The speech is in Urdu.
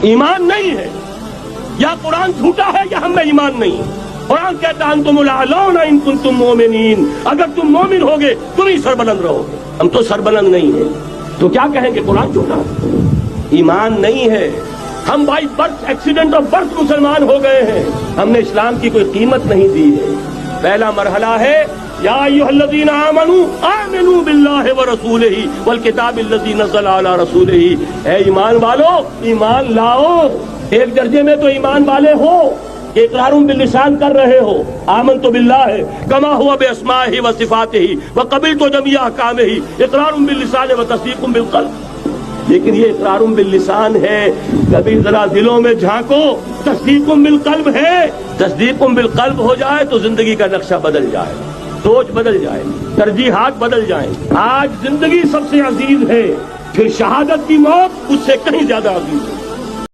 ایمان نہیں ہے، یا قرآن جھوٹا ہے یا ہم میں ایمان نہیں۔ قرآن کہتا ہے انتم الاعلون ان کنتم مومنین، اگر تم مومن ہوگے تم ہی سربلند رہو گے۔ ہم تو سربلند نہیں ہیں تو کیا کہیں گے قرآن جھوٹا ہے؟ ایمان نہیں ہے۔ ہم by birth accident of birth مسلمان ہو گئے ہیں، ہم نے اسلام کی کوئی قیمت نہیں دی ہے۔ پہلا مرحلہ ہے یا ایھا الذین آمنوا آمنوا باللہ ورسولہ والکتاب الذی نزل علی رسولہ، اے ایمان والو ایمان لاؤ۔ ایک درجے میں تو ایمان والے ہو، اقرار باللسان کر رہے ہو، آمنت باللہ کما ہوا باسمائہ وصفاتہ وقبلت جمیع احکامہ، اقرار باللسان وتصدیق بالقلب۔ لیکن یہ اقرار باللسان ہے، کبھی ذرا دلوں میں جھانکو، تصدیق بالقلب ہے۔ تصدیق بالقلب ہو جائے تو زندگی کا نقشہ بدل جائے، سوچ بدل جائے، ترجیحات بدل جائیں۔ آج زندگی سب سے عزیز ہے، پھر شہادت کی موت اس سے کہیں زیادہ عزیز ہے۔